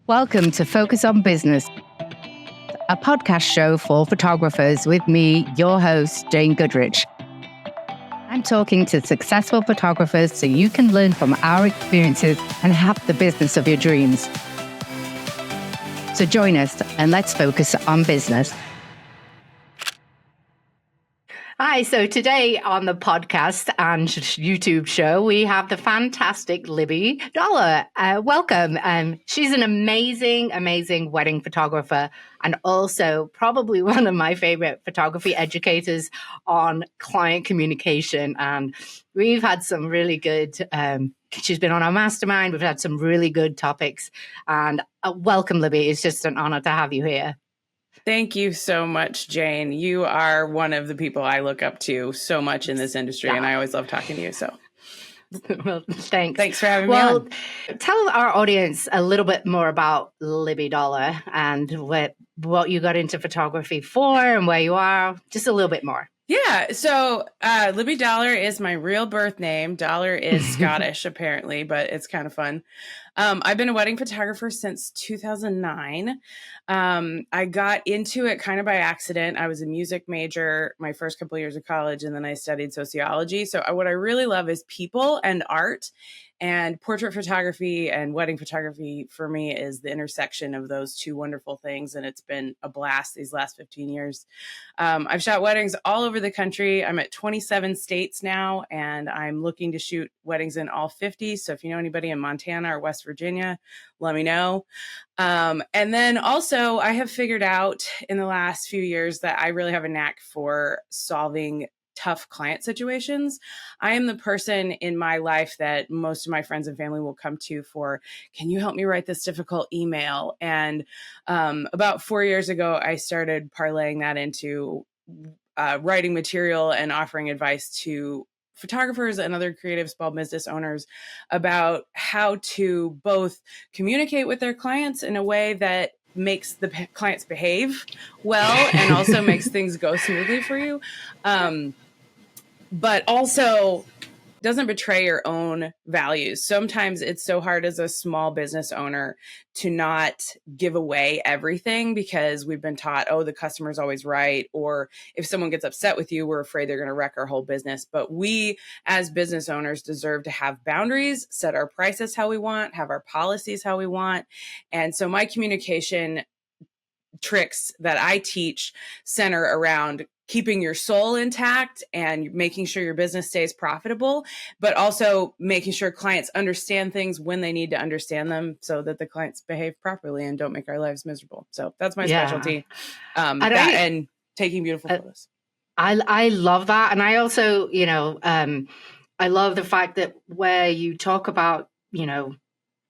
Welcome to Focus on Business, a podcast show for photographers with me, your host, Jane Goodrich. I'm talking to successful photographers so you can learn from our experiences and have the business of your dreams. So join us and let's focus on business. Hi, so today on the podcast and YouTube show, we have the fantastic Libby Dollar. Welcome. She's an amazing wedding photographer and also probably one of my favorite photography educators on client communication. And we've had some really good, she's been on our mastermind. We've had some really good topics. And welcome, Libby. It's just an honor to have you here. Thank you so much, Jane. You are one of the people I look up to so much in this industry, and I always love talking to you. So, well, thanks. Thanks for having me on. Tell our audience a little bit more about Libby Dollar and what you got into photography for and where you are. Just a little bit more. Yeah. So Libby Dollar is my real birth name. Dollar is Scottish, apparently, but it's kind of fun. I've been a wedding photographer since 2009. I got into it kind of by accident. I was a music major my first couple of years of college, and then I studied sociology. So what I really love is people and art. And portrait photography and wedding photography for me is the intersection of those two wonderful things. And it's been a blast these last 15 years. I've shot weddings all over the country. I'm at 27 states now, and I'm looking to shoot weddings in all 50. So if you know anybody in Montana or West Virginia, let me know. And then also I have figured out in the last few years that I really have a knack for solving tough client situations. I am the person in my life that most of my friends and family will come to for, can you help me write this difficult email? And about 4 years ago, I started parlaying that into writing material and offering advice to photographers and other creative small business owners about how to both communicate with their clients in a way that makes the clients behave well and also makes things go smoothly for you. But also doesn't betray your own values. Sometimes it's so hard as a small business owner to not give away everything because we've been taught, oh, the customer's always right. Or if someone gets upset with you, we're afraid they're going to wreck our whole business. But we as business owners deserve to have boundaries, set our prices how we want, have our policies how we want. And so my communication tricks that I teach center around keeping your soul intact and making sure your business stays profitable, but also making sure clients understand things when they need to understand them so that the clients behave properly and don't make our lives miserable. So that's my specialty. And taking beautiful photos. I love that. And I also, I love the fact that where you talk about,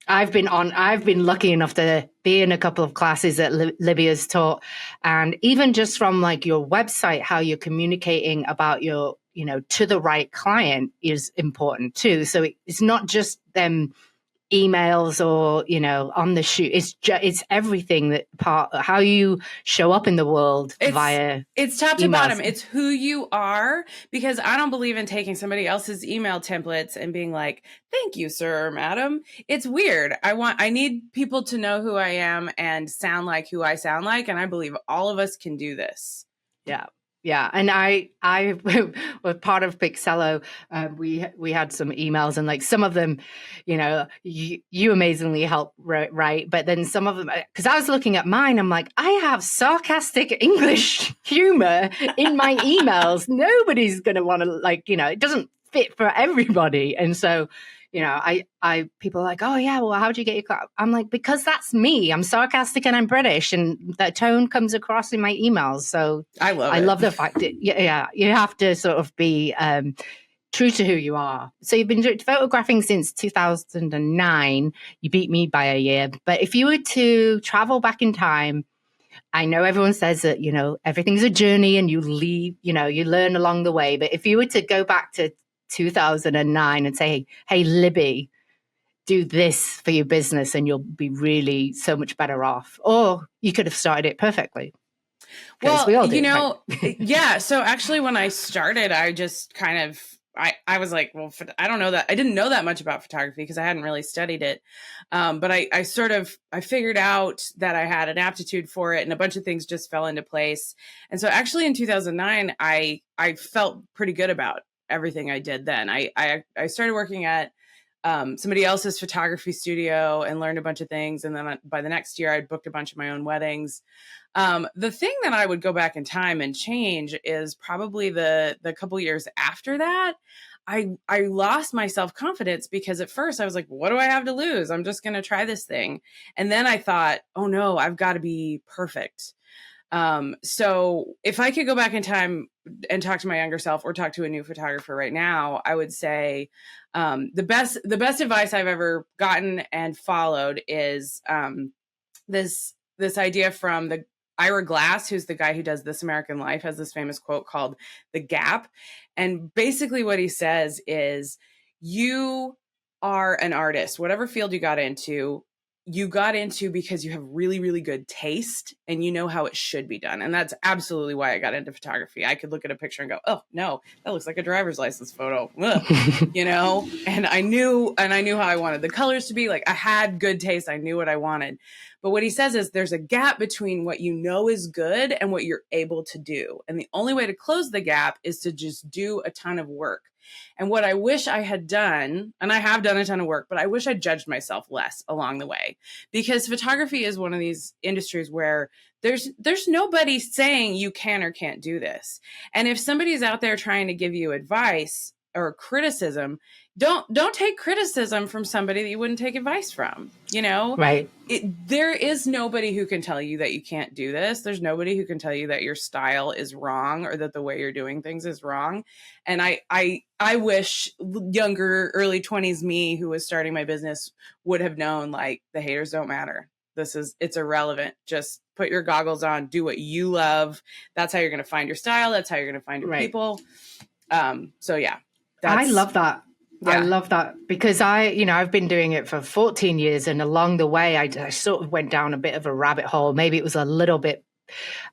I've been lucky enough to be in a couple of classes that Libby has taught. And even just from like your website, how you're communicating about your, to the right client is important too. So it's not just them emails or, on the shoot. It's everything that how you show up in the world it's top to emails. bottom. It's who you are, because I don't believe in taking somebody else's email templates and being like, thank you, sir or madam. It's weird. I need people to know who I am and sound like who I sound like. And I believe all of us can do this. Yeah. Yeah, and I was part of Pixello. We had some emails, and like some of them, you amazingly help write, but then some of them, because I was looking at mine, I'm like, I have sarcastic English humor in my emails. Nobody's gonna want to it doesn't fit for everybody, and so. People are like, oh yeah, well, how'd you get your car? I'm like, because that's me. I'm sarcastic and I'm British, and that tone comes across in my emails. So I love the fact that, you have to sort of be true to who you are. So you've been photographing since 2009. You beat me by a year. But if you were to travel back in time, I know everyone says that, everything's a journey and you learn along the way. But if you were to go back to 2009 and say, hey, Libby, do this for your business and you'll be really so much better off. Or you could have started it perfectly. Well, we all do, right? Yeah. So actually when I started, I just kind of I was like, well, I don't know that. I didn't know that much about photography because I hadn't really studied it. But I figured out that I had an aptitude for it, and a bunch of things just fell into place. And so actually in 2009, I felt pretty good about everything I did then. I started working at somebody else's photography studio and learned a bunch of things. And then by the next year, I'd booked a bunch of my own weddings. The thing that I would go back in time and change is probably the couple years after that. I lost my self-confidence because at first I was like, what do I have to lose? I'm just going to try this thing. And then I thought, oh no, I've got to be perfect. So if I could go back in time and talk to my younger self or talk to a new photographer right now, I would say, the best advice I've ever gotten and followed is, this idea from the Ira Glass, who's the guy who does This American Life, has this famous quote called The Gap. And basically what he says is, you are an artist, whatever field you got into because you have really, really good taste and you know how it should be done. And that's absolutely why I got into photography. I could look at a picture and go, oh no, that looks like a driver's license photo, you know? And I knew how I wanted the colors to be. Like, I had good taste. I knew what I wanted. But what he says is there's a gap between what you know is good and what you're able to do. And the only way to close the gap is to just do a ton of work. And what I wish I had done, and I have done a ton of work, but I wish I judged myself less along the way, because photography is one of these industries where there's nobody saying you can or can't do this. And if somebody's out there trying to give you advice or criticism, don't take criticism from somebody that you wouldn't take advice from, you know? Right. There is nobody who can tell you that you can't do this. There's nobody who can tell you that your style is wrong or that the way you're doing things is wrong. And I wish younger, early 20s me who was starting my business would have known, like, the haters don't matter. It's irrelevant. Just put your goggles on, do what you love. That's how you're going to find your style. That's how you're going to find your people. So yeah. I love that. Yeah. I love that because I've been doing it for 14 years, and along the way, I sort of went down a bit of a rabbit hole. Maybe it was a little bit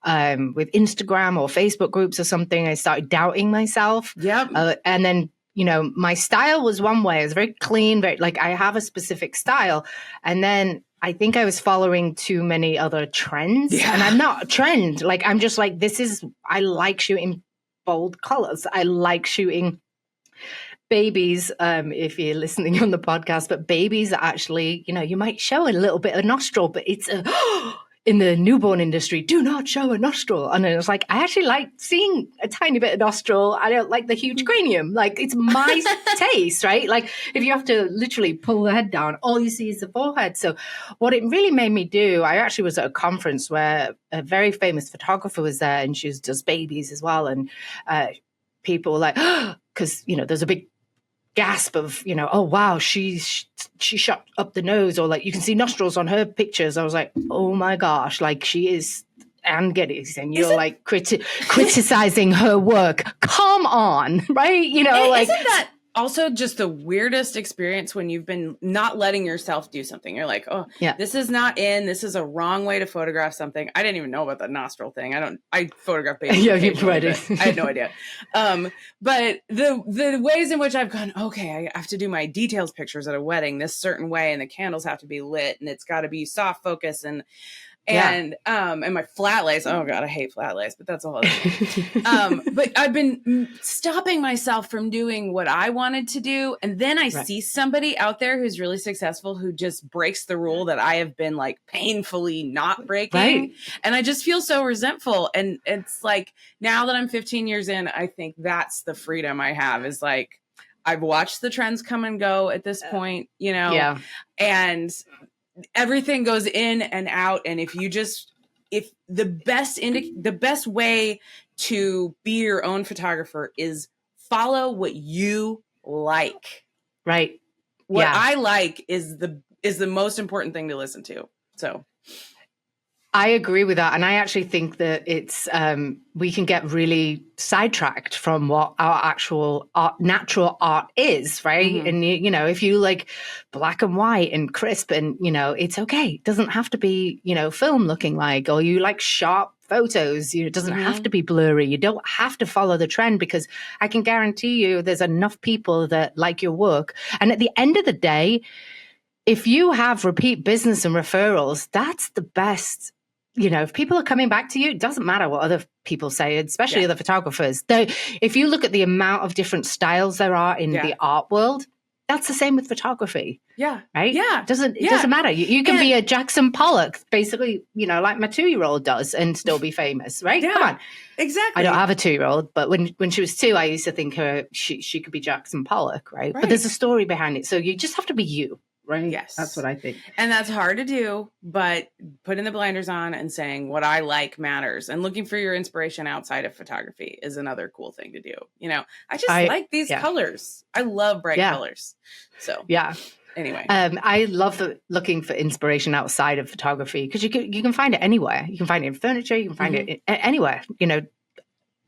with Instagram or Facebook groups or something. I started doubting myself. Yep. And then, my style was one way. It was very clean, very, like, I have a specific style. And then I think I was following too many other trends. Yeah. And I'm not a trend. Like, I'm just like, I like shooting bold colors. I like shooting babies, if you're listening on the podcast, but babies are actually, you might show a little bit of nostril, but it's in the newborn industry, do not show a nostril. And then it's like, I actually like seeing a tiny bit of nostril. I don't like the huge cranium. Like, it's my taste, right? Like, if you have to literally pull the head down, all you see is the forehead. So what it really made me do, I actually was at a conference where a very famous photographer was there, and she does babies as well. And people were like, because, there's a big gasp of, oh, wow, she shot up the nose, or like you can see nostrils on her pictures. I was like, oh my gosh, like, she is Anne Geddes, and you're like criticizing her work. Come on, right? Isn't that also just the weirdest experience when you've been not letting yourself do something? You're like, oh, yeah, this is not this is a wrong way to photograph something. I didn't even know about the nostril thing. I photograph babies. Yeah, you're right. I had no idea. But the ways in which I've gone, okay, I have to do my details pictures at a wedding this certain way, and the candles have to be lit, and it's got to be soft focus, and my flat lays. Oh God, I hate flat lays, but that's a whole other thing. But I've been stopping myself from doing what I wanted to do. And then I see somebody out there who's really successful who just breaks the rule that I have been, like, painfully not breaking. Right. And I just feel so resentful. And it's like, now that I'm 15 years in, I think that's the freedom I have, is like, I've watched the trends come and go at this point, and everything goes in and out. And if the best way to be your own photographer is follow what you like. Right. What I like is the most important thing to listen to. So I agree with that. And I actually think that it's, we can get really sidetracked from what our actual art, natural art is, right? Mm-hmm. And, you know, if you like black and white and crisp and, you know, it's okay. It doesn't have to be, you know, film looking like, or you like sharp photos, you know, it doesn't have to be blurry. You don't have to follow the trend, because I can guarantee you there's enough people that like your work. And at the end of the day, if you have repeat business and referrals, that's the best. You know, if people are coming back to you, it doesn't matter what other people say, especially other photographers. Though, if you look at the amount of different styles there are in the art world, that's the same with photography. Yeah. Right? Yeah. It doesn't matter. You can be a Jackson Pollock, basically, you know, like my 2-year-old does, and still be famous, right? Yeah, Come on. Exactly. I don't have a 2-year-old, but when she was 2, I used to think she could be Jackson Pollock, right? But there's a story behind it. So you just have to be you. Right. Yes. That's what I think. And that's hard to do, but putting the blinders on and saying what I like matters, and looking for your inspiration outside of photography is another cool thing to do. You know, I just like these colors. I love bright colors. So, anyway. I love looking for inspiration outside of photography, because you can find it anywhere. You can find it in furniture. You can find it anywhere, you know,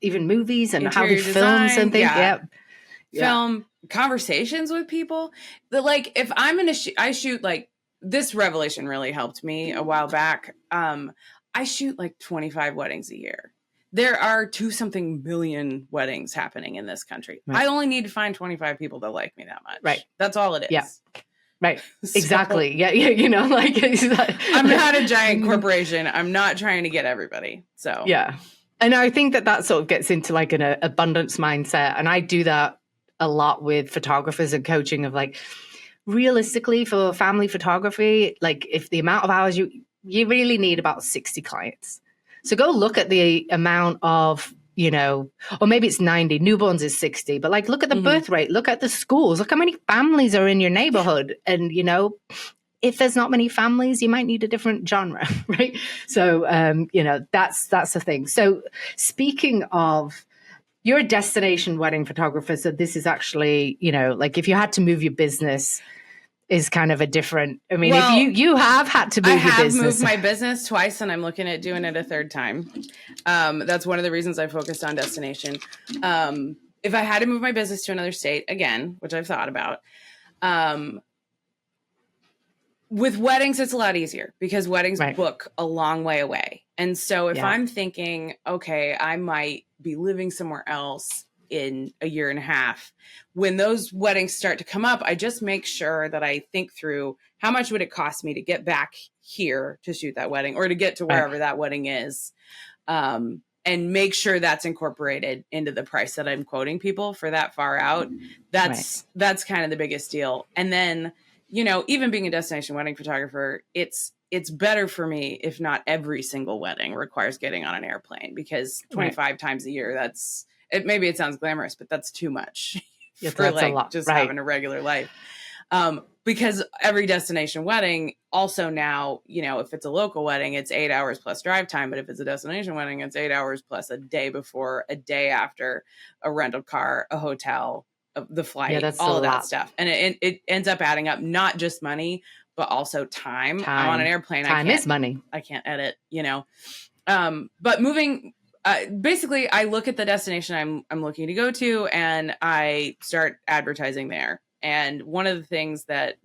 even movies and interior how they film something. Yeah. Film conversations with people that, like, if I'm in I shoot, like, this revelation really helped me a while back. I shoot like 25 weddings a year. There are 2-something billion weddings happening in this country. Right. I only need to find 25 people that like me that much. Right. That's all it is. Yeah. Right. So, exactly. Yeah. You know, like, I'm not a giant corporation. I'm not trying to get everybody. So, yeah. And I think that sort of gets into like an abundance mindset. And I do that a lot with photographers and coaching, of like, realistically for family photography, like, if the amount of hours you really need about 60 clients. So go look at the amount of, you know, or maybe it's 90, newborns is 60, but like, look at the birth rate, look at the schools, look how many families are in your neighborhood. And, you know, if there's not many families, you might need a different genre, right? So, you know, that's the thing. So speaking of, you're a destination wedding photographer. So this is actually, you know, like, if you had to move your business, is kind of a different, I mean, well, if you have had to move your business. I have moved my business twice, and I'm looking at doing it a third time. That's one of the reasons I focused on destination. If I had to move my business to another state again, which I've thought about, with weddings, it's a lot easier, because weddings book a long way away. And so if I'm thinking, okay, I might be living somewhere else in a year and a half, when those weddings start to come up, I just make sure that I think through, how much would it cost me to get back here to shoot that wedding, or to get to wherever that wedding is, and make sure that's incorporated into the price that I'm quoting people for that far out. That's kind of the biggest deal. And then, you know, even being a destination wedding photographer, it's better for me if not every single wedding requires getting on an airplane, because 25 times a year, maybe it sounds glamorous, but that's too much for like just having a regular life. Because every destination wedding also now, you know, if it's a local wedding, it's 8 hours plus drive time. But if it's a destination wedding, it's 8 hours plus a day before, a day after, a rental car, a hotel, the flight, all of that stuff. And it ends up adding up, not just money, but also time. I'm on an airplane. Time is money. I can't edit, you know. But moving, basically, I look at the destination I'm looking to go to, and I start advertising there. And one of the things that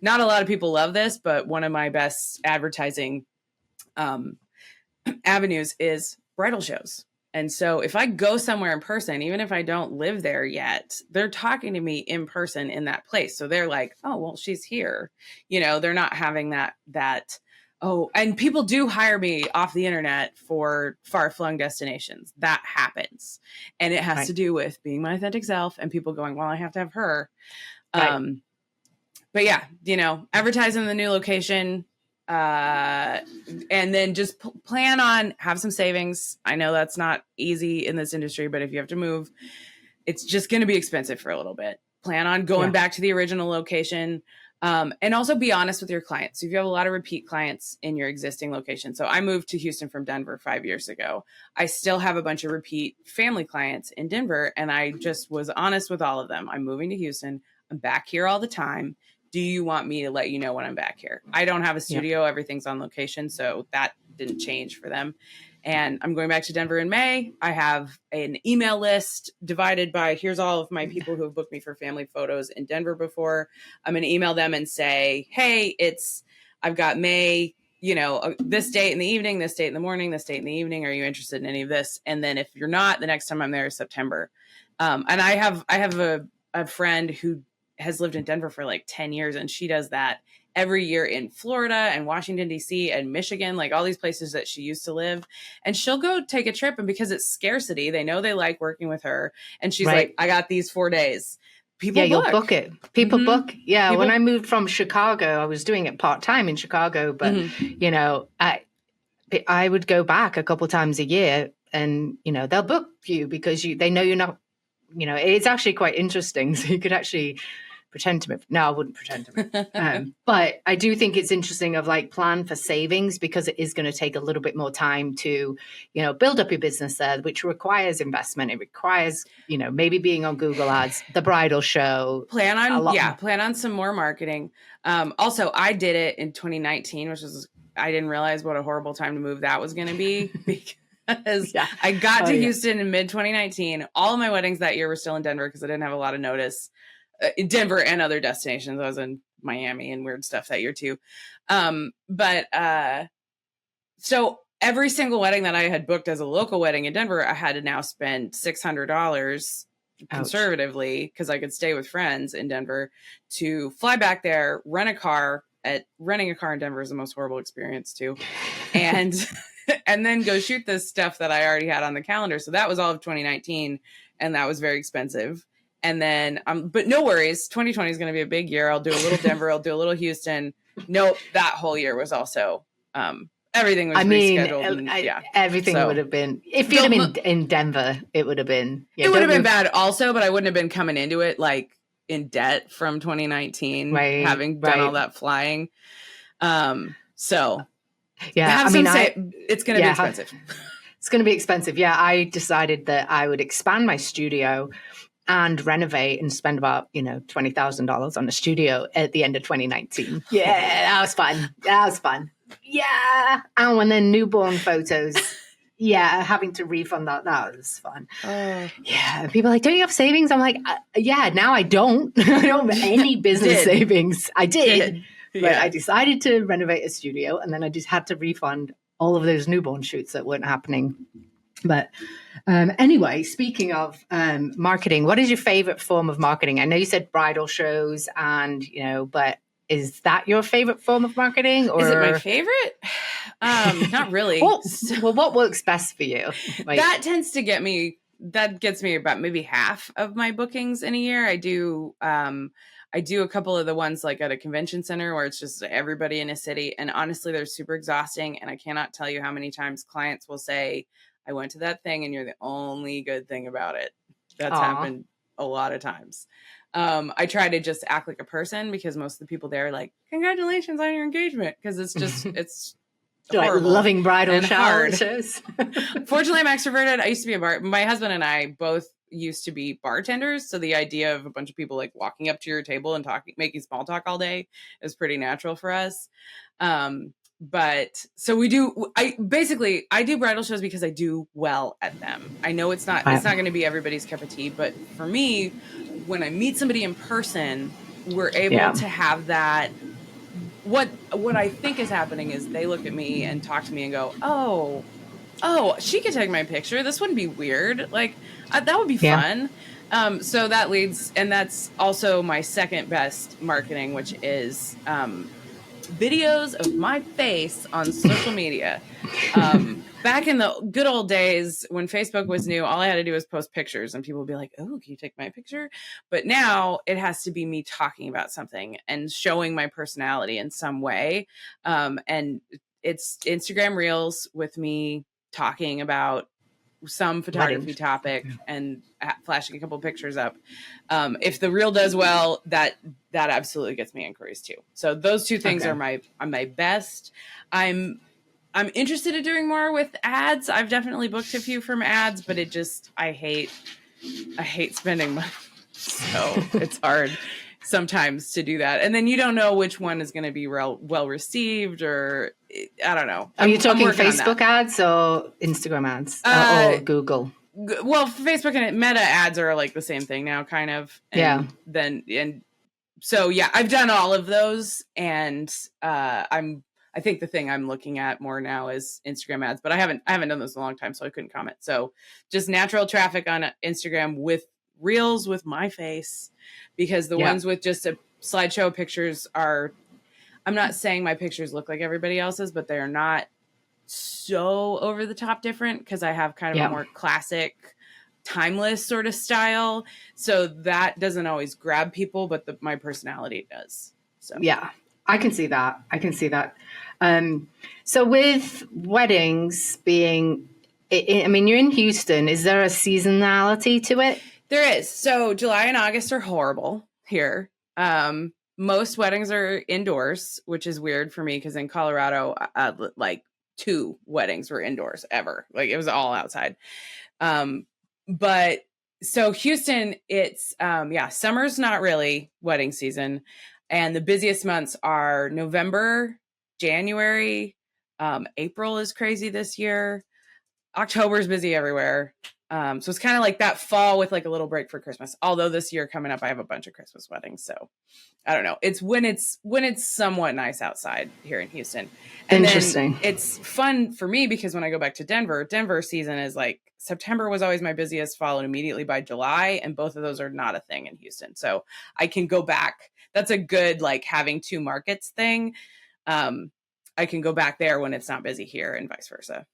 not a lot of people love this, but one of my best advertising avenues is bridal shows. And so if I go somewhere in person, even if I don't live there yet, they're talking to me in person in that place. So they're like, oh, well, she's here. You know, they're not having that, oh, and people do hire me off the internet for far-flung destinations. That happens. And it has to do with being my authentic self and people going, well, I have to have her. But yeah, you know, advertising the new location, and then just plan on, have some savings. I know that's not easy in this industry, but if you have to move, it's just going to be expensive for a little bit. Plan on going back to the original location. And also be honest with your clients. So if you have a lot of repeat clients in your existing location. So I moved to Houston from Denver 5 years ago. I still have a bunch of repeat family clients in Denver. And I just was honest with all of them. I'm moving to Houston. I'm back here all the time. do you want me to let you know when I'm back here? I don't have a studio. Yeah. Everything's on location. So that didn't change for them. And I'm going back to Denver in May. I have an email list divided by, here's all of my people who have booked me for family photos in Denver before. I'm going to email them and say, hey, I've got May, this date in the evening, this date in the morning, this date in the evening. Are you interested in any of this? And then if you're not, the next time I'm there is September. And I have a friend who has lived in Denver for like 10 years, and she does that every year in Florida and Washington, D.C. and Michigan, like all these places that she used to live. And she'll go take a trip, and because it's scarcity, they know they like working with her. And she's like, I got these 4 days. People you'll book it. People book. Yeah. When I moved from Chicago, I was doing it part-time in Chicago, but I would go back a couple times a year, and, they'll book you because they know you're not, it's actually quite interesting. So you could actually pretend to move. No, I wouldn't pretend to move. But I do think it's interesting of like plan for savings, because it is going to take a little bit more time to, build up your business there, which requires investment. It requires, maybe being on Google Ads, the bridal show. Plan on some more marketing. Also, I did it in 2019, which was, I didn't realize what a horrible time to move that was going to be, because I got to Houston in mid 2019. All of my weddings that year were still in Denver because I didn't have a lot of notice. In Denver and other destinations. I was in Miami and weird stuff that year too. So every single wedding that I had booked as a local wedding in Denver, I had to now spend $600 conservatively, because I could stay with friends in Denver, to fly back there, renting a car in Denver is the most horrible experience too. And, and then go shoot this stuff that I already had on the calendar. So that was all of 2019. And that was very expensive. And then, but no worries, 2020 is going to be a big year. I'll do a little Denver, I'll do a little Houston. Nope, that whole year was also, everything was rescheduled. Everything would have been, if you'd have been in Denver, it would have been. It would have been bad also, but I wouldn't have been coming into it like in debt from 2019, having done all that flying. It's going to be expensive. It's going to be expensive. Yeah, I decided that I would expand my studio and renovate and spend about, $20,000 on a studio at the end of 2019. Yeah, that was fun. Yeah. Oh, and then newborn photos. Having to refund that was fun. Yeah. People are like, don't you have savings? I'm like, now I don't. I don't have any business savings. I did. But I decided to renovate a studio, and then I just had to refund all of those newborn shoots that weren't happening. But anyway, speaking of marketing, what is your favorite form of marketing? I know you said bridal shows, and but is that your favorite form of marketing? Or is it my favorite? Not really. Well, what works best for you? Like, that tends to get me. That gets me about maybe half of my bookings in a year. I do a couple of the ones like at a convention center where it's just everybody in a city, and honestly, they're super exhausting. And I cannot tell you how many times clients will say, I went to that thing and you're the only good thing about it. That's happened a lot of times. I try to just act like a person, because most of the people there are like, congratulations on your engagement. Because it's just, it's like loving bridal showers. Fortunately, I'm extroverted. I used to be my husband and I both used to be bartenders. So the idea of a bunch of people like walking up to your table and making small talk all day is pretty natural for us. But so I do bridal shows because I do well at them. I know it's not going to be everybody's cup of tea, but for me, when I meet somebody in person, we're able to have that. What I think is happening is they look at me and talk to me and go, oh, she could take my picture. This wouldn't be weird. Like that would be fun. So that leads, and that's also my second best marketing, which is, videos of my face on social media. Back in the good old days when Facebook was new, all I had to do was post pictures and people would be like, oh, can you take my picture? But now it has to be me talking about something and showing my personality in some way. And it's Instagram Reels with me talking about some photography topic and flashing a couple pictures up. If the reel does well, that absolutely gets me inquiries too. So those two things are my best. I'm interested in doing more with ads. I've definitely booked a few from ads, but I hate spending money. So it's hard. sometimes to do that. And then you don't know which one is going to be well received, or I don't know. Are you talking Facebook ads or Instagram ads or Google? Well, Facebook and Meta ads are like the same thing now, kind of. And so, yeah, I've done all of those, and I think the thing I'm looking at more now is Instagram ads, but I haven't done those in a long time, so I couldn't comment. So just natural traffic on Instagram with reels with my face, because the ones with just a slideshow of pictures are, I'm not saying my pictures look like everybody else's, but they're not so over the top different, because I have kind of a more classic, timeless sort of style. So that doesn't always grab people, but my personality does. So yeah, I can see that. So with weddings being, I mean, you're in Houston. Is there a seasonality to it? There is. So July and August are horrible here. Most weddings are indoors, which is weird for me, because in Colorado, like 2 weddings were indoors ever. Like it was all outside. But so Houston, it's, summer's not really wedding season. And the busiest months are November, January, April is crazy this year. October is busy everywhere. So it's kind of like that fall with like a little break for Christmas. Although this year coming up, I have a bunch of Christmas weddings. So I don't know. It's when it's somewhat nice outside here in Houston. And interesting. Then it's fun for me because when I go back to Denver season is like September was always my busiest, followed immediately by July. And both of those are not a thing in Houston. So I can go back. That's a good, like, having 2 markets thing. I can go back there when it's not busy here and vice versa.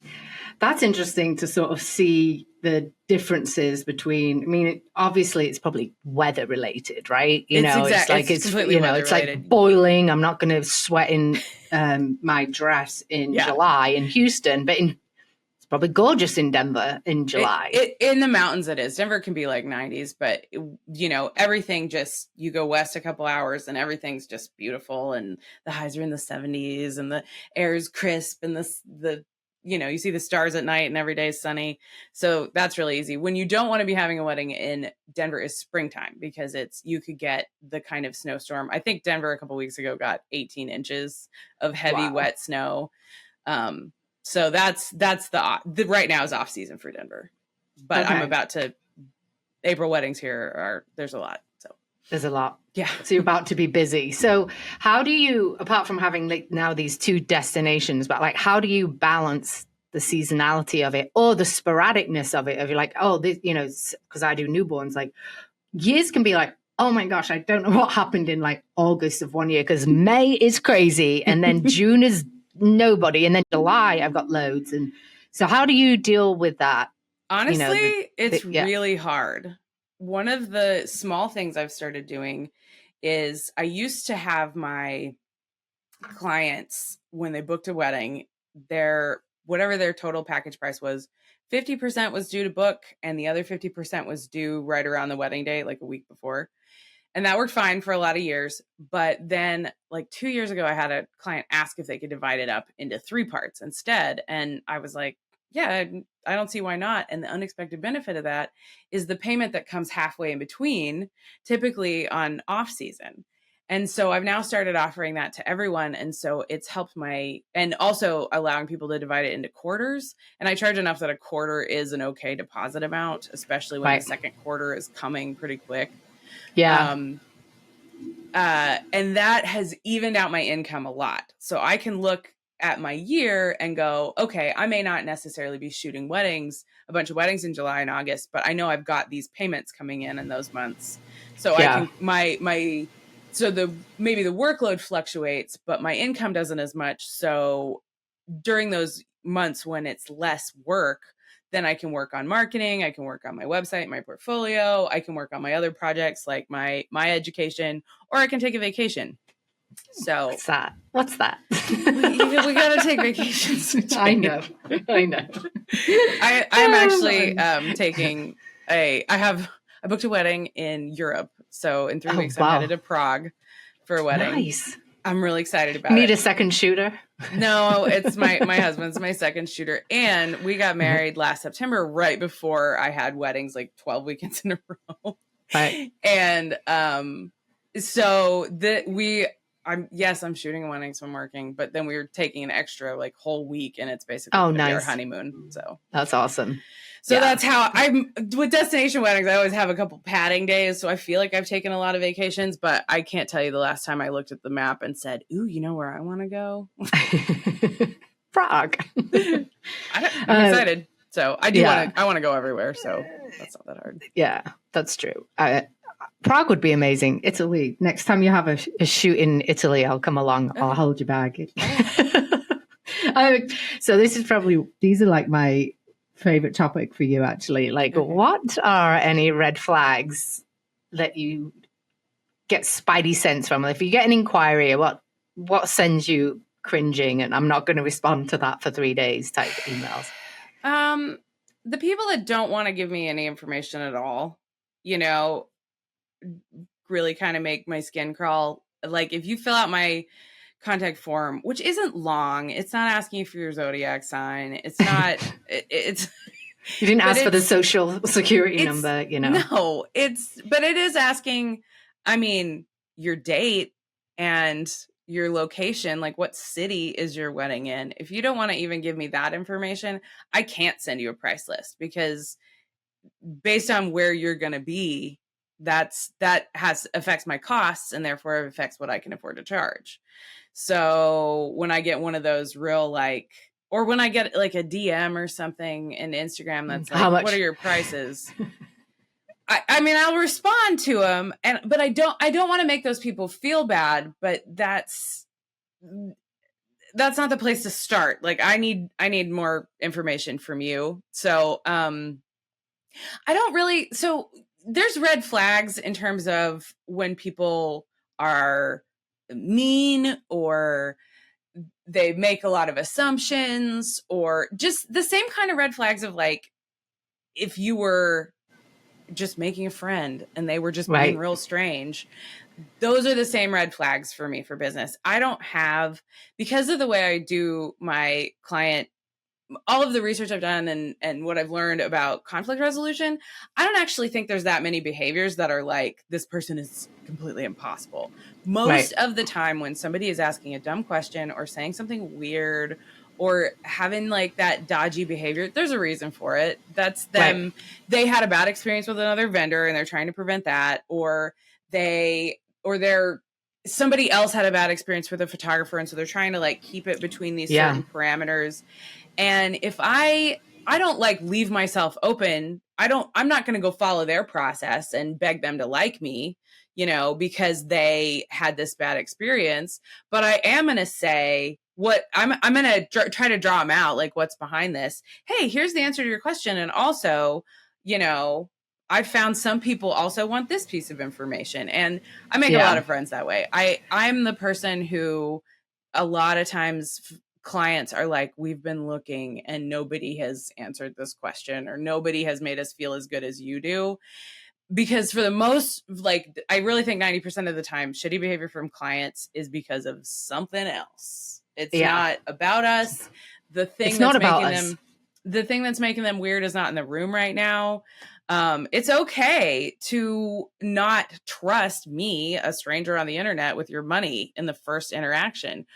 That's interesting to sort of see the differences between, I mean, obviously it's probably weather related, right? It's like boiling. I'm not going to sweat in my dress in July in Houston, but it's probably gorgeous in Denver in July. In the mountains it is. Denver can be like 90s, but everything just, you go west a couple hours and everything's just beautiful, and the highs are in the 70s and the air is crisp, and the you see the stars at night and every day is sunny. So that's really easy. When you don't want to be having a wedding in Denver is springtime, because you could get the kind of snowstorm. I think Denver a couple weeks ago got 18 inches of heavy wet snow. So that's the right now is off season for Denver, but I'm about to, April weddings here there's a lot. So there's a lot. Yeah. So you're about to be busy. So how do you, apart from having like now these 2 destinations, but like, how do you balance the seasonality of it or the sporadicness of it? Of you're like, because I do newborns, like years can be like, oh my gosh, I don't know what happened in like August of one year, because May is crazy. And then June is nobody. And then July, I've got loads. And so how do you deal with that? Honestly, it's really hard. One of the small things I've started doing is I used to have my clients, when they booked a wedding, whatever their total package price was, 50% was due to book and the other 50% was due right around the wedding day, like a week before. And that worked fine for a lot of years. But then like 2 years ago, I had a client ask if they could divide it up into 3 parts instead. And I was like, yeah, I don't see why not. And the unexpected benefit of that is the payment that comes halfway in between, typically on off season. And so I've now started offering that to everyone. And so it's helped and also allowing people to divide it into quarters. And I charge enough that a quarter is an okay deposit amount, especially when the second quarter is coming pretty quick. Yeah. And that has evened out my income a lot. So I can look at my year and go, okay, I may not necessarily be shooting a bunch of weddings in July and August, but I know I've got these payments coming in those months. So I can, maybe the workload fluctuates, but my income doesn't as much. So during those months when it's less work, then I can work on marketing. I can work on my website, my portfolio. I can work on my other projects like my education, or I can take a vacation. So what's that? we gotta take vacations. I know. I'm actually I booked a wedding in Europe. So in 3 weeks, I'm headed to Prague for a wedding. Nice. I'm really excited about it. Need a second shooter? No, it's my husband's my second shooter. And we got married last September, right before I had weddings, like 12 weekends in a row. Right. And So I'm shooting a wedding, so I'm working, but then we were taking an extra like whole week, and it's basically Oh, going to be our nice. honeymoon. So That's awesome. So Yeah. that's how I'm with destination weddings. I always have a couple padding days. So I feel like I've taken a lot of vacations, but I can't tell you the last time I looked at the map and said, ooh, you know where I want to go? Prague. I'm excited. So I want to go everywhere. So that's not that hard. Yeah, that's true. Prague would be amazing. Italy. Next time you have a shoot in Italy, I'll come along. Okay. I'll hold your bag. So these are like my favorite topic for you, actually. Like, okay. What are any red flags that you get spidey sense from? If you get an inquiry, what sends you cringing and I'm not going to respond to that for 3 days type emails? The people that don't want to give me any information at all, really kind of make my skin crawl. Like if you fill out my contact form, which isn't long, it's not asking you for your zodiac sign. It's not, it's. You didn't ask for the social security number, No, but it is asking, your date and your location, like what city is your wedding in? If you don't want to even give me that information, I can't send you a price list because based on where you're going to be, that affects my costs and therefore it affects what I can afford to charge. So when I get one of those real or when I get like a DM or something in Instagram that's like, what are your prices? I'll respond to them, but I don't want to make those people feel bad, but that's not the place to start. Like I need more information from you. So, so there's red flags in terms of when people are mean or they make a lot of assumptions or just the same kind of red flags of like, if you were just making a friend and they were just being real strange. Those are the same red flags for me for business. I don't have, because of the way I do my client, all of the research I've done and what I've learned about conflict resolution, I don't actually think there's that many behaviors that are like, this person is completely impossible. Most of the time when somebody is asking a dumb question or saying something weird or having like that dodgy behavior, there's a reason for it. That's them. Right. They had a bad experience with another vendor and they're trying to prevent that, or somebody else had a bad experience with a photographer. And so they're trying to like keep it between these certain parameters. And if I don't like leave myself open, I'm not going to go follow their process and beg them to like me, because they had this bad experience. But I am going to say what I'm going to try to draw them out, like what's behind this. Hey, here's the answer to your question. And also, I found some people also want this piece of information. And I make a lot of friends that way. I'm the person who a lot of times clients are like, we've been looking and nobody has answered this question or nobody has made us feel as good as you do. Because for the most, I really think 90% of the time, shitty behavior from clients is because of something else. It's not about us. The thing that's making them weird is not in the room right now. It's okay to not trust me, a stranger on the internet, with your money in the first interaction.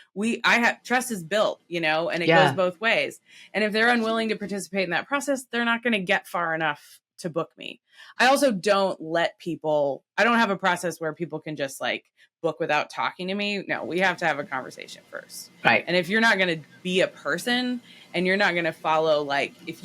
Trust is built, and it goes both ways. And if they're unwilling to participate in that process, they're not going to get far enough to book me. I also don't I don't have a process where people can just book without talking to me. No, we have to have a conversation first. Right. And if you're not going to be a person and you're not going to follow, if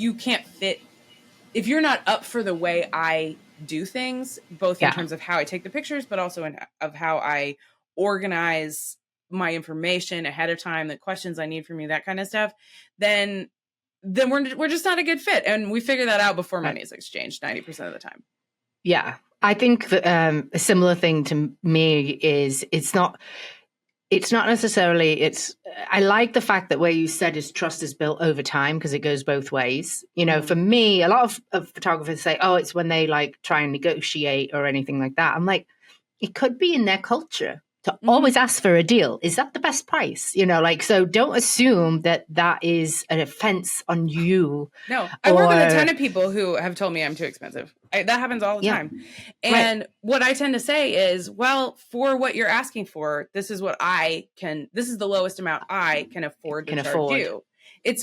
you're not up for the way I do things, both in terms of how I take the pictures, but also of how I organize my information ahead of time, the questions I need from you, that kind of stuff, then we're just not a good fit. And we figure that out before money is exchanged 90% of the time. Yeah. I think that, a similar thing to me is it's not necessarily, I like the fact that where you said is trust is built over time because it goes both ways. For me, a lot of photographers say, it's when they try and negotiate or anything like that. I'm like, it could be in their culture. to always ask for a deal. Is that the best price? Like, so don't assume that that is an offense on you. No, I work with a ton of people who have told me I'm too expensive. That happens all the time. And what I tend to say is, well, for what you're asking for, this is the lowest amount I can afford to charge you.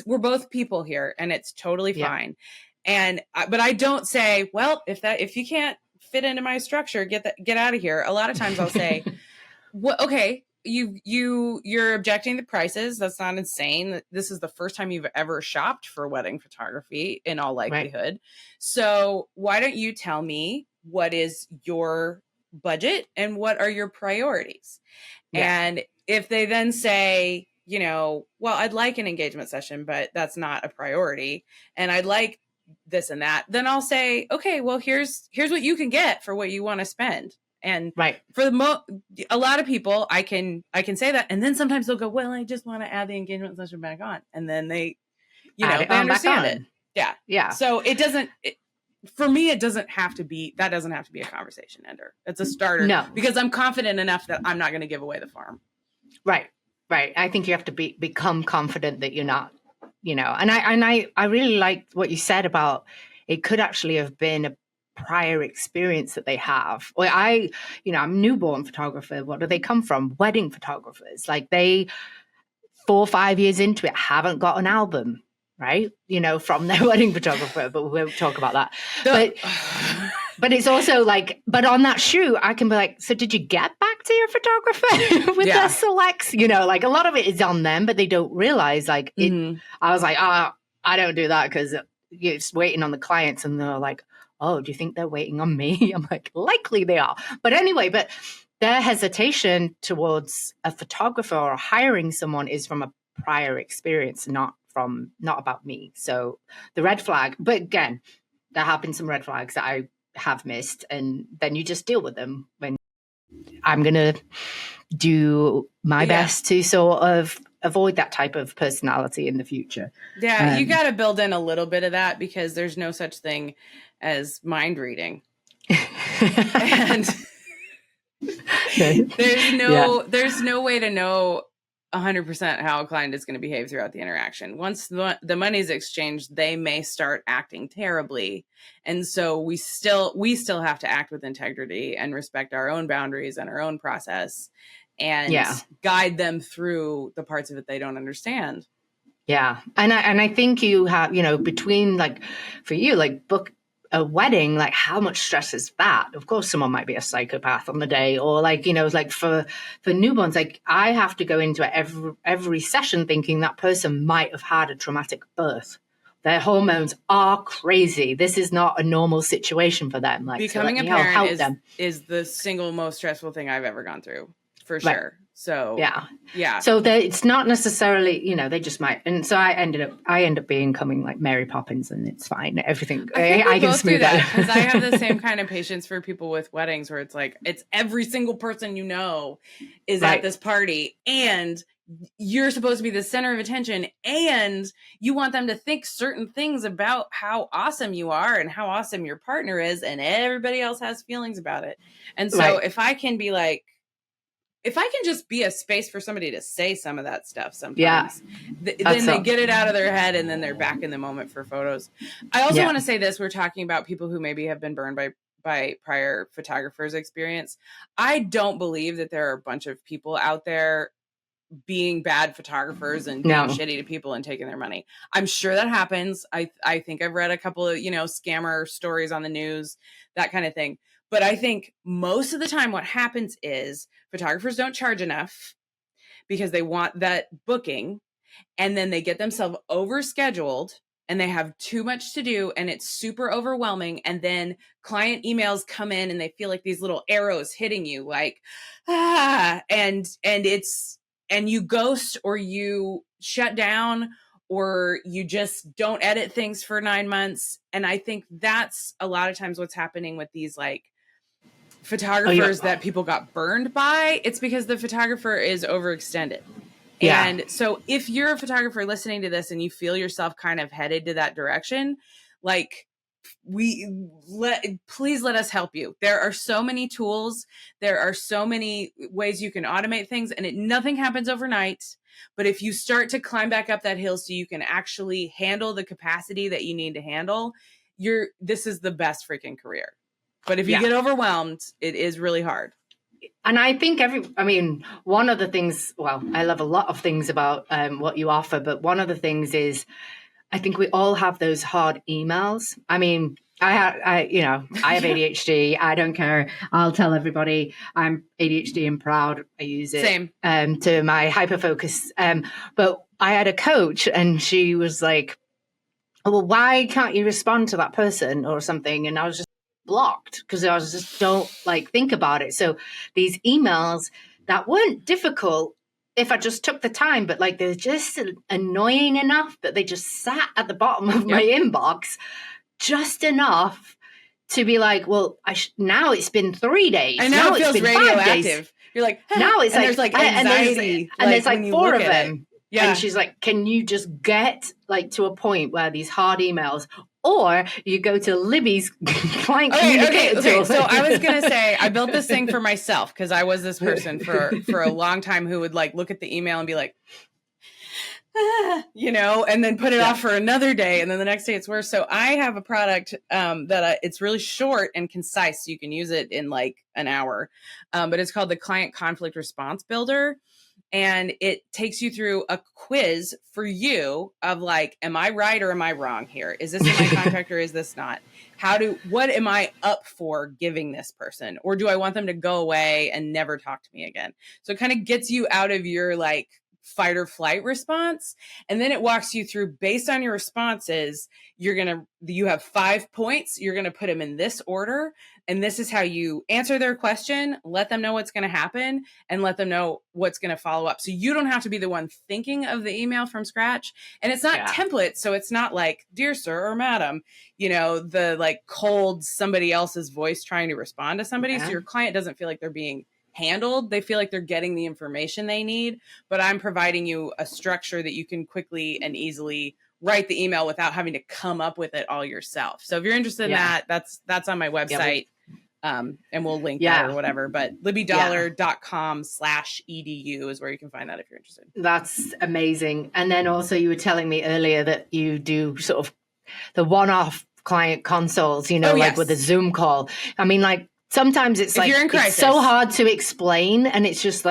We're both people here, and it's totally fine. But I don't say, well, if you can't fit into my structure, get out of here. A lot of times I'll say, well, okay, you're objecting to prices. That's not insane. This is the first time you've ever shopped for wedding photography in all likelihood. Right. So why don't you tell me what is your budget and what are your priorities? Yeah. And if they then say, well, I'd like an engagement session, but that's not a priority, and I'd like this and that, then I'll say, okay, well, here's what you can get for what you want to spend. And for a lot of people, I can say that, and then sometimes they'll go, well, I just want to add the engagement session back on, and then they, they understand it. Yeah. So for me, it doesn't have to be a conversation ender. It's a starter, because I'm confident enough that I'm not going to give away the farm. Right. I think you have to become confident that you're not, and I really liked what you said about it could actually have been a prior experience that they have. Well, I'm a newborn photographer. What do they come from? Wedding photographers. Like, they 4 or 5 years into it haven't got an album, right? From their wedding photographer, but we won't talk about that. But it's also like, but on that shoot, I can be like, so did you get back to your photographer with their selects? Like, a lot of it is on them, but they don't realize, like, I was like, I don't do that because it's waiting on the clients, and they're like, oh, do you think they're waiting on me? I'm like, likely they are. But anyway, their hesitation towards a photographer or hiring someone is from a prior experience, not about me. So the red flag, but again, there have been some red flags that I have missed, and then you just deal with them. When I'm going to do my best to sort of avoid that type of personality in the future. Yeah, you got to build in a little bit of that, because there's no such thing as mind reading. And there's no way to know 100% how a client is going to behave throughout the interaction. Once the money is exchanged, they may start acting terribly. And so we still have to act with integrity and respect our own boundaries and our own process, and guide them through the parts of it they don't understand. Yeah. And I think you have, between, like, for you, like, book a wedding, like, how much stress is that? Of course, someone might be a psychopath on the day, or like, like for newborns, like, I have to go into every session thinking that person might have had a traumatic birth. Their hormones are crazy. This is not a normal situation for them. Like, becoming a parent is the single most stressful thing I've ever gone through, for sure. Right. So yeah. So it's not necessarily, they just might. And so I end up becoming like Mary Poppins, and it's fine. Everything I can smooth that, because I have the same kind of patience for people with weddings, where it's like, it's every single person is at this party, and you're supposed to be the center of attention, and you want them to think certain things about how awesome you are and how awesome your partner is, and everybody else has feelings about it. And so if I can just be a space for somebody to say some of that stuff sometimes, then they get it out of their head, and then they're back in the moment for photos. I also want to say this. We're talking about people who maybe have been burned by prior photographers' experience. I don't believe that there are a bunch of people out there being bad photographers and being shitty to people and taking their money. I'm sure that happens. I think I've read a couple of, scammer stories on the news, that kind of thing. But I think most of the time what happens is photographers don't charge enough because they want that booking, and then they get themselves overscheduled, and they have too much to do, and it's super overwhelming. And then client emails come in, and they feel like these little arrows hitting you, like, and you ghost, or you shut down, or you just don't edit things for 9 months. And I think that's a lot of times what's happening with these, like, photographers that people got burned by. It's because the photographer is overextended. Yeah. And so if you're a photographer listening to this and you feel yourself kind of headed to that direction, like, please let us help you. There are so many tools. There are so many ways you can automate things, and nothing happens overnight. But if you start to climb back up that hill so you can actually handle the capacity that you need to handle, this is the best freaking career. But if you get overwhelmed, it is really hard. And I think one of the things, well, I love a lot of things about what you offer, but one of the things is I think we all have those hard emails. I mean, I have ADHD. I don't care. I'll tell everybody I'm ADHD and proud. I use it to my hyperfocus. But I had a coach and she was like, well, why can't you respond to that person or something? And I was just blocked because I was just don't think about it. So these emails that weren't difficult if I just took the time, but they're just annoying enough that they just sat at the bottom of my inbox just enough to be like, well, now it's been 3 days. And now it feels radioactive. You're like, now it's there's anxiety. And there's 4 of them. Yeah. And she's like, can you just get to a point where these hard emails, or you go to Libby's client communicator tool. So I was going to say, I built this thing for myself because I was this person for a long time who would look at the email and be like, and then put it off for another day. And then the next day it's worse. So I have a product that it's really short and concise. So you can use it in an hour. But it's called the Client Conflict Response Builder. And it takes you through a quiz for you of am I right or am I wrong here? Is this in my contract or is this not? What am I up for giving this person? Or do I want them to go away and never talk to me again? So it kind of gets you out of your fight or flight response. And then it walks you through based on your responses. You have 5 points. You're going to put them in this order. And this is how you answer their question, let them know what's going to happen, and let them know what's going to follow up. So you don't have to be the one thinking of the email from scratch. And it's not template. So it's not dear sir or madam, the cold somebody else's voice trying to respond to somebody. Yeah. So your client doesn't feel like they're being handled. They feel like they're getting the information they need, but I'm providing you a structure that you can quickly and easily write the email without having to come up with it all yourself. So if you're interested in that, that's on my website. And we'll link that or whatever, but libbydollar.com/edu is where you can find that if you're interested. That's amazing. And then also you were telling me earlier that you do sort of the one-off client consults, with a Zoom call. I mean, sometimes it's it's so hard to explain and it's just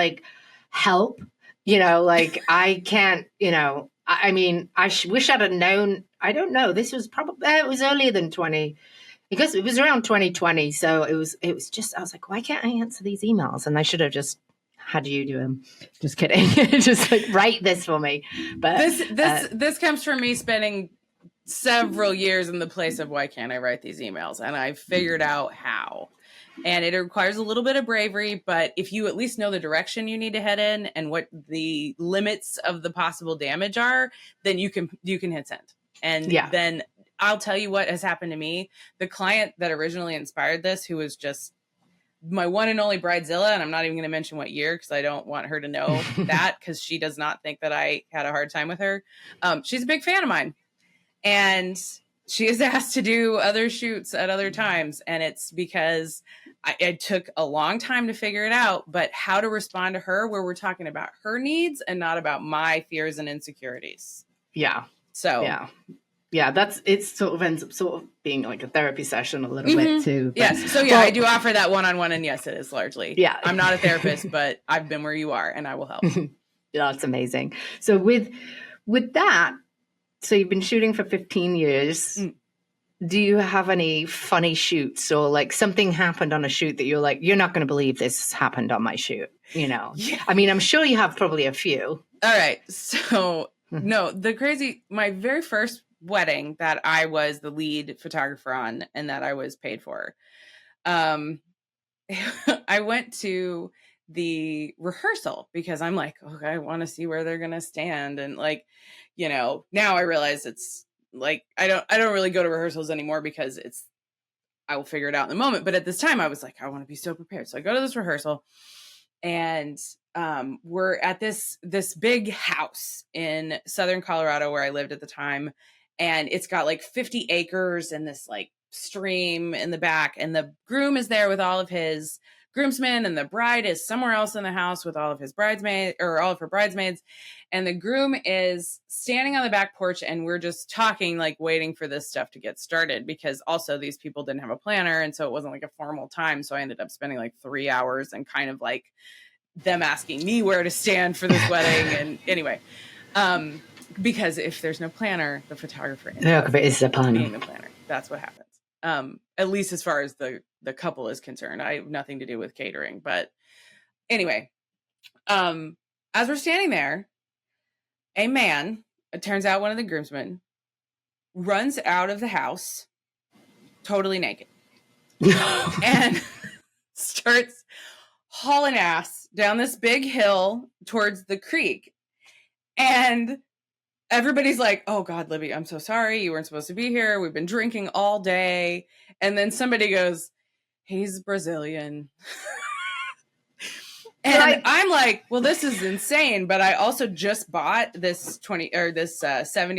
help, I can't, I mean, I wish I'd have known. I don't know. This was probably, it was earlier than 20, because it was around 2020. So it was just, I was like, why can't I answer these emails? And I should have just had you do them. Just kidding. Just write this for me. But this comes from me spending several years in the place of why can't I write these emails? And I figured out how. And it requires a little bit of bravery, but if you at least know the direction you need to head in and what the limits of the possible damage are, then you can hit send. And then I'll tell you what has happened to me. The client that originally inspired this, who was just my one and only bridezilla, and I'm not even going to mention what year because I don't want her to know that, because she does not think that I had a hard time with her. She's a big fan of mine. And she is asked to do other shoots at other times. And it's because it took a long time to figure it out, but how to respond to her where we're talking about her needs and not about my fears and insecurities. Yeah. So, yeah, it sort of ends up sort of being like a therapy session a little bit too. But, yes. So I do offer that one-on-one, and yes, it is largely. Yeah. I'm not a therapist, but I've been where you are and I will help. That's amazing. So with that, so you've been shooting for 15 years. Do you have any funny shoots or something happened on a shoot that you're like, you're not going to believe this happened on my shoot? Yeah. I mean, I'm sure you have probably a few. All right. So no, my very first wedding that I was the lead photographer on and that I was paid for, I went to the rehearsal because I'm like, okay, I want to see where they're going to stand. And now I realize it's I don't really go to rehearsals anymore because I will figure it out in the moment. But at this time I was like, I want to be so prepared. So I go to this rehearsal and we're at this big house in Southern Colorado where I lived at the time. And it's got 50 acres and this stream in the back, and the groom is there with all of his groomsmen, and the bride is somewhere else in the house with all of his bridesmaids, or all of her bridesmaids, and the groom is standing on the back porch, and we're just talking, like waiting for this stuff to get started, because also these people didn't have a planner, and so it wasn't like a formal time, so I ended up spending like 3 hours and kind of like them asking me where to stand for this wedding. And anyway, because if there's no planner, the photographer is the planner. Being the planner. That's what happens. At least as far as the couple is concerned. I have nothing to do with catering. But anyway, as we're standing there, a man, it turns out one of the groomsmen, runs out of the house totally naked and starts hauling ass down this big hill towards the creek. And everybody's like, oh God, Libby, I'm so sorry. You weren't supposed to be here. We've been drinking all day. And then somebody goes, he's Brazilian. And I'm like, well, this is insane. But I also just bought this 70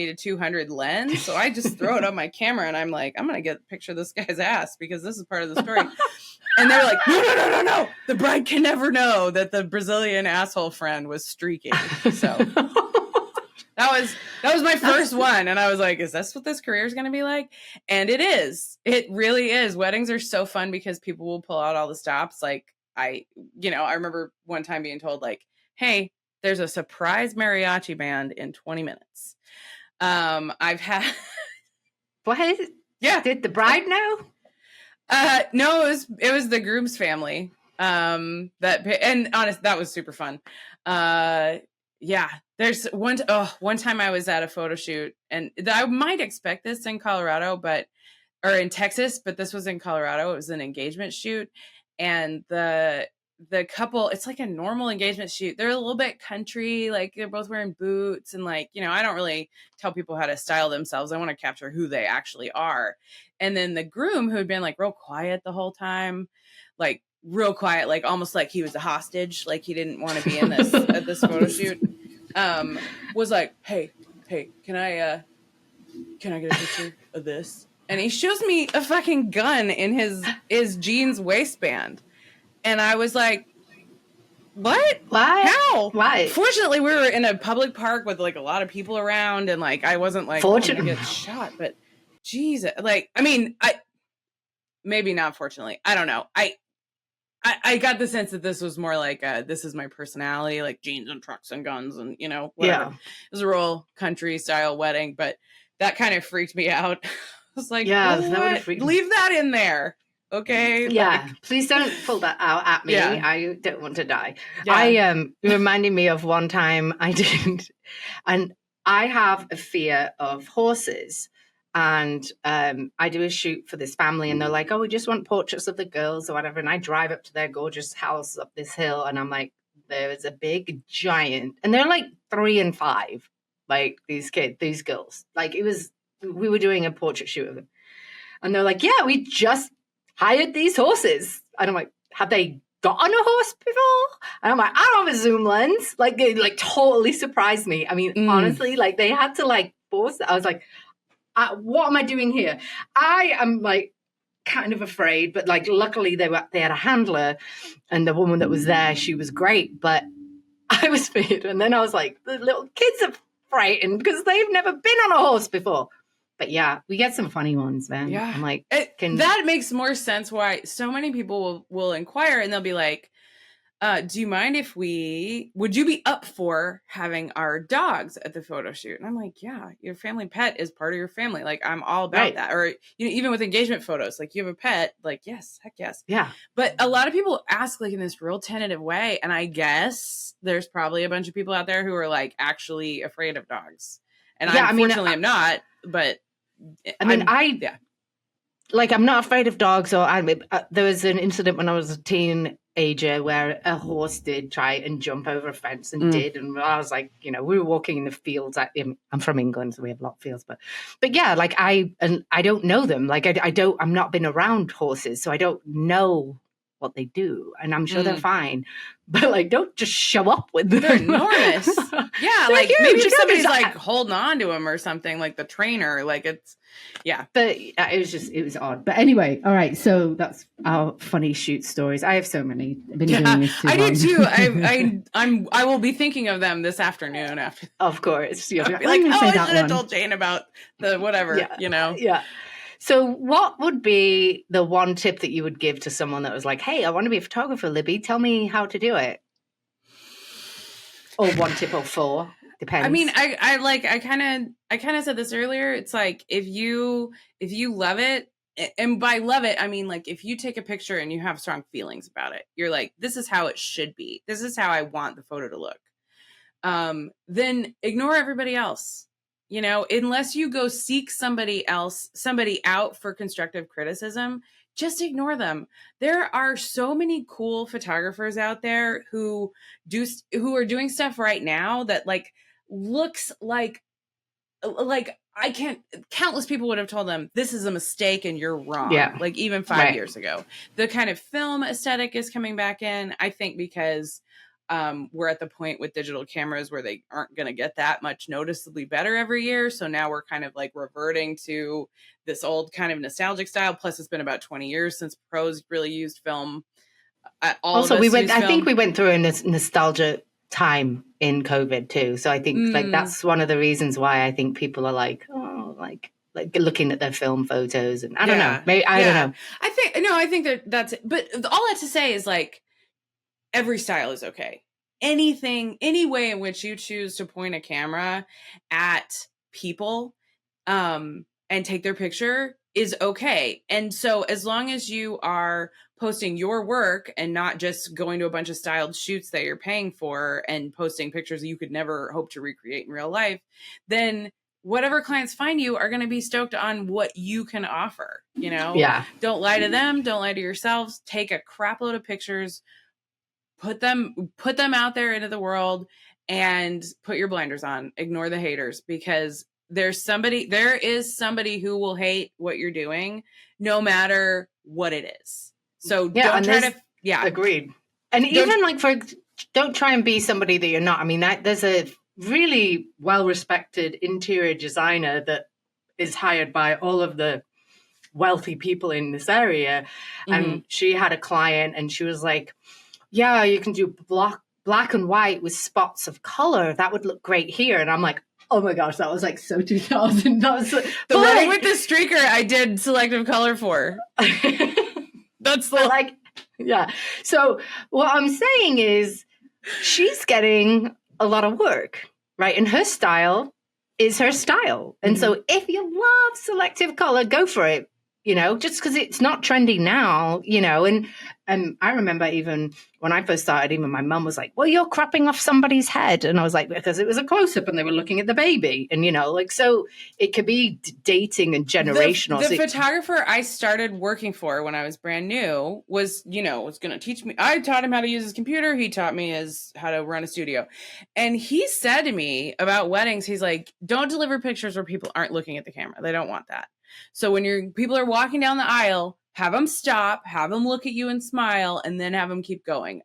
to 200 lens. So I just throw it on my camera and I'm like, I'm going to get a picture of this guy's ass because this is part of the story. And they were like, no. The bride can never know that the Brazilian asshole friend was streaking. So that was my first one. And I was like, is this what this career is going to be like? And it is. It really is. Weddings are so fun because people will pull out all the stops. Like I remember one time being told like, hey, there's a surprise mariachi band in 20 minutes. I've had. What? Yeah. Did the bride know? No, it was the groom's family. And honest, that was super fun. Yeah, there's one time I was at a photo shoot, and I might expect this in Colorado, or in Texas, but this was in Colorado. It was an engagement shoot, and the couple, it's like a normal engagement shoot. They're a little bit country, like they're both wearing boots, and like, I don't really tell people how to style themselves. I want to capture who they actually are. And then the groom, who had been like real quiet the whole time, like real quiet, like almost like he was a hostage, like he didn't want to be in this at this photo shoot, was like, hey, can I get a picture of this? And he shows me a fucking gun in his jeans waistband. And I was like, what? Why? How? Why? Fortunately, we were in a public park with like a lot of people around, and like I wasn't like going to get shot, but Jesus, like, I mean, maybe not fortunately. I don't know. I got the sense that this was more like, this is my personality, like jeans and trucks and guns and, whatever. Yeah. It was a real country style wedding, but that kind of freaked me out. I was like, yeah, leave that in there. Okay. Yeah. Like, please don't pull that out at me. Yeah. I don't want to die. Yeah. It reminded me of one time I did, and I have a fear of horses. And I do a shoot for this family, and they're like, oh, we just want portraits of the girls or whatever. And I drive up to their gorgeous house up this hill, and I'm like, there is a big giant. And they're like 3 and 5, like these girls. Like we were doing a portrait shoot of them. And they're like, yeah, we just hired these horses. And I'm like, have they got on a horse before? And I'm like, I don't have a zoom lens. Like, they like totally surprised me. I mean, honestly, like they had to like force it. I was like, what am I doing here? I am like kind of afraid, but like luckily they had a handler, and the woman that was there, she was great, but I was scared. And then I was like, the little kids are frightened because they've never been on a horse before. But yeah, we get some funny ones, man. Yeah, I'm like, that makes more sense why so many people will inquire, and they'll be like, do you mind if would you be up for having our dogs at the photo shoot? And I'm like, yeah, your family pet is part of your family. Like, I'm all about that. Or, even with engagement photos, like you have a pet, like, yes, heck yes. Yeah. But a lot of people ask like in this real tentative way. And I guess there's probably a bunch of people out there who are like actually afraid of dogs. And I unfortunately am not, but I'm not afraid of dogs. Or there was an incident when I was a teenager where a horse did try and jump over a fence and did, and I was like, we were walking in the fields. I'm from England, so we have a lot of fields, but yeah, like I don't know them. Like I'm not been around horses, so I don't know what they do, and I'm sure they're Mm. fine. But like, don't just show up with them. They're enormous. Yeah, They're like huge. maybe if Yeah, somebody's there's- like holding on to them or something, like the trainer, like it's, yeah. But it was odd. But anyway, all right. So that's our funny shoot stories. I have so many. I've been doing this too I long. do too. I will be thinking of them this afternoon after. Of course, you'll I'll be be like, "I'm gonna oh, say I that should have one." told Jane about the whatever, Yeah, you know. yeah. So, what would be the one tip that you would give to someone that was like, "Hey, I want to be a photographer, Libby. Tell me how to do it." Or one tip or four, depends. I mean, I kind of said this earlier. It's like if you love it, and by love it, I mean like if you take a picture and you have strong feelings about it, you're like, this is how it should be. This is how I want the photo to look. Then ignore everybody else. You know, unless you go seek somebody out for constructive criticism, just ignore them. There are so many cool photographers out there who are doing stuff right now that like looks like I can't, countless people would have told them this is a mistake and you're wrong. Yeah. Like even 5 years ago, the kind of film aesthetic is coming back in, I think, because we're at the point with digital cameras where they aren't going to get that much noticeably better every year. So now we're kind of like reverting to this old kind of nostalgic style. Plus it's been about 20 years since pros really used film. I think we went through a nostalgia time in COVID too. So I think like that's one of the reasons why I think people are like, oh, like looking at their film photos, and I don't know. Maybe I don't know. I think that's it. But all that to say is like, every style is okay. Any way in which you choose to point a camera at people and take their picture is okay. And so as long as you are posting your work and not just going to a bunch of styled shoots that you're paying for and posting pictures you could never hope to recreate in real life, then whatever clients find you are going to be stoked on what you can offer, you know? Yeah. Don't lie to them. Don't lie to yourselves. Take a crap load of pictures, put them out there into the world, and put your blinders on. Ignore the haters, because there is somebody who will hate what you're doing no matter what it is. So don't try to, agreed. And even like don't try and be somebody that you're not. I mean, there's a really well-respected interior designer that is hired by all of the wealthy people in this area. And she had a client and she was like, yeah, you can do black and white with spots of color. That would look great here. And I'm like, oh my gosh, that was like so 2000. That was the wedding with the streaker I did selective color for. That's the yeah. So what I'm saying is she's getting a lot of work, right? And her style is her style. And so if you love selective color, go for it. You know, just because it's not trendy now, you know, and I remember even when I first started, even my mum was like, well, you're cropping off somebody's head. And I was like, because it was a close-up and they were looking at the baby. And, you know, like, so it could be dating and generational. The photographer I started working for when I was brand new was going to teach me. I taught him how to use his computer. He taught me how to run a studio. And he said to me about weddings, he's like, don't deliver pictures where people aren't looking at the camera. They don't want that. So when people are walking down the aisle, have them stop, have them look at you and smile, and then have them keep going.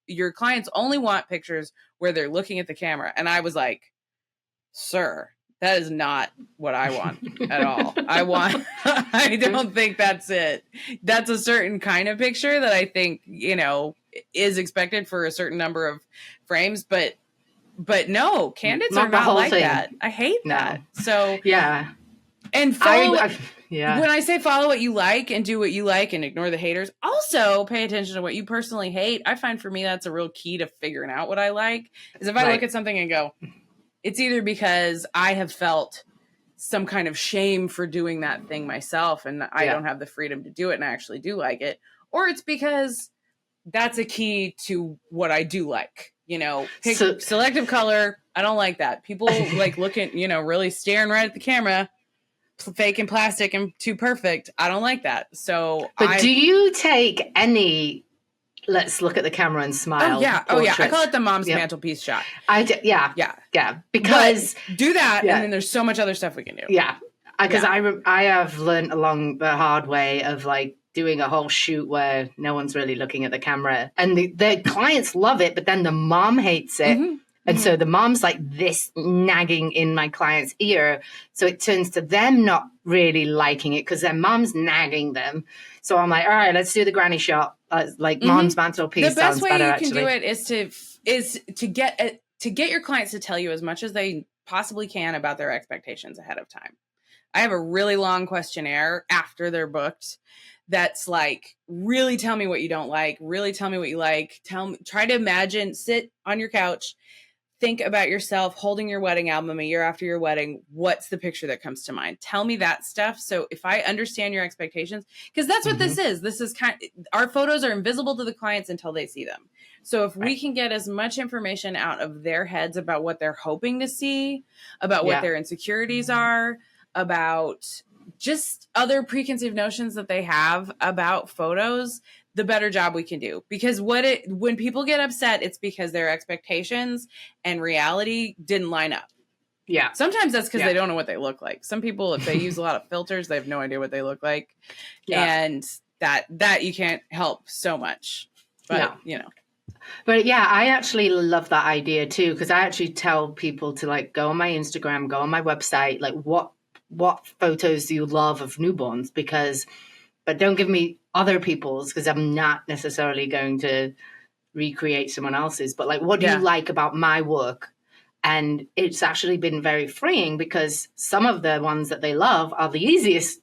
Your clients only want pictures where they're looking at the camera. And I was like, sir, that is not what I want at all. I don't think that's it. That's a certain kind of picture that I think, is expected for a certain number of frames, but no, candidates are not like that. I hate that. So yeah. And follow when I say follow what you like and do what you like and ignore the haters, also pay attention to what you personally hate. I find for me that's a real key to figuring out what I like, is if I look at something and go, it's either because I have felt some kind of shame for doing that thing myself and I don't have the freedom to do it and I actually do like it, or it's because that's a key to what I do like. Selective color, I don't like that. People like looking, really staring right at the camera, fake and plastic and too perfect. I don't like that. So do you take any let's look at the camera and smile? Oh yeah. I call it the mom's mantelpiece shot. Because do that and then there's so much other stuff we can do. Because I have learned along the hard way of like doing a whole shoot where no one's really looking at the camera, and the clients love it, but then the mom hates it. Mm-hmm. And so the mom's like this nagging in my client's ear. So it turns to them not really liking it because their mom's nagging them. So I'm like, all right, let's do the granny shot. Like mom's mantelpiece. The best way better, you actually. can do it is to get your clients to tell you as much as they possibly can about their expectations ahead of time. I have a really long questionnaire after they're booked that's like, really tell me what you don't like, really tell me what you like, try to imagine, sit on your couch, think about yourself holding your wedding album a year after your wedding. What's the picture that comes to mind? Tell me that stuff. So if I understand your expectations, because that's what this is our photos are invisible to the clients until they see them. So if we can get as much information out of their heads about what they're hoping to see, about what their insecurities are, about just other preconceived notions that they have about photos, the better job we can do. Because when people get upset, it's because their expectations and reality didn't line up. Yeah. Sometimes that's because they don't know what they look like. Some people, if they use a lot of filters, they have no idea what they look like. Yeah. And that you can't help so much. But, But yeah, I actually love that idea too, because I actually tell people to like go on my Instagram, go on my website, like what photos do you love of newborns? But don't give me other people's, because I'm not necessarily going to recreate someone else's. But like, what do you like about my work? And it's actually been very freeing because some of the ones that they love are the easiest.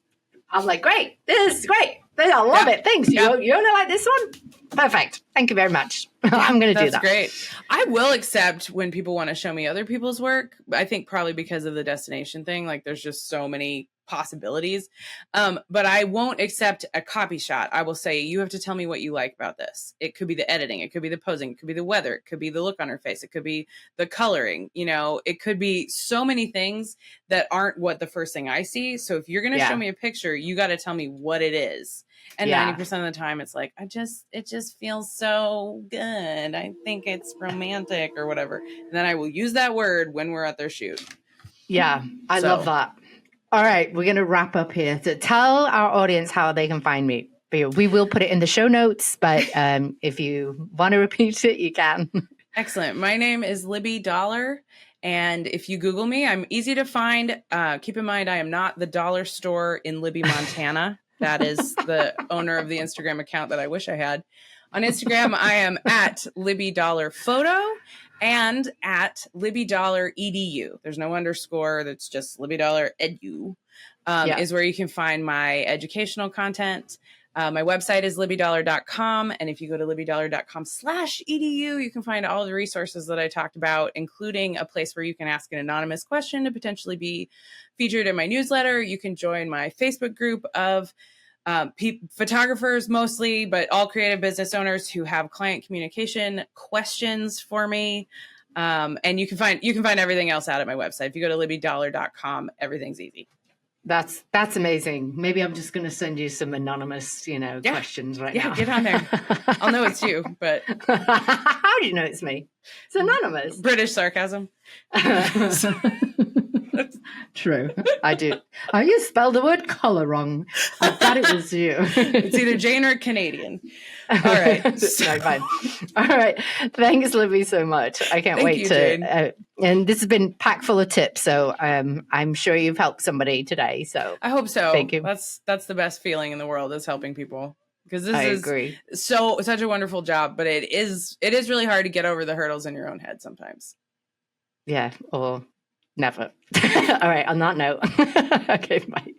I'm like, great, this is great. I love it. Thanks. You only like this one? Perfect. Thank you very much. I'm going to do that. That's great. I will accept when people want to show me other people's work. I think probably because of the destination thing, like there's just so many possibilities. But I won't accept a copy shot. I will say, you have to tell me what you like about this. It could be the editing. It could be the posing. It could be the weather. It could be the look on her face. It could be the coloring. It could be so many things that aren't what the first thing I see. So if you're going to show me a picture, you got to tell me what it is. And 90% of the time it's like, it just feels so good. I think it's romantic or whatever. And then I will use that word when we're at their shoot. Yeah, I love that. All right, we're going to wrap up here. So tell our audience how they can find me. We will put it in the show notes, but if you want to repeat it, you can. Excellent. My name is Libby Dollar. And if you Google me, I'm easy to find. Keep in mind, I am not the dollar store in Libby, Montana. That is the owner of the Instagram account that I wish I had. On Instagram, I am at Libby Dollar Photo and at Libby Dollar EDU. There's no underscore. That's just Libby Dollar Edu is where you can find my educational content. My website is libbydollar.com. And if you go to libbydollar.com/edu, you can find all the resources that I talked about, including a place where you can ask an anonymous question to potentially be featured in my newsletter. You can join my Facebook group of photographers mostly, but all creative business owners who have client communication questions for me. And you can find everything else out at my website. If you go to libbydollar.com, everything's easy. That's amazing. Maybe I'm just going to send you some anonymous, questions right now. Yeah, get on there. I'll know it's you, but how do you know it's me? It's anonymous. British sarcasm. True. I do. Oh, you spelled the word color wrong. I thought it was you. It's either Jane or Canadian. All right. No, fine. All right. Thanks, Libby, so much. I can't wait to. And this has been packed full of tips, so I'm sure you've helped somebody today. So I hope so. Thank you. That's the best feeling in the world, is helping people. Because this agree. Such a wonderful job, but it is really hard to get over the hurdles in your own head sometimes. Yeah, or never. All right, on that note. Okay, bye.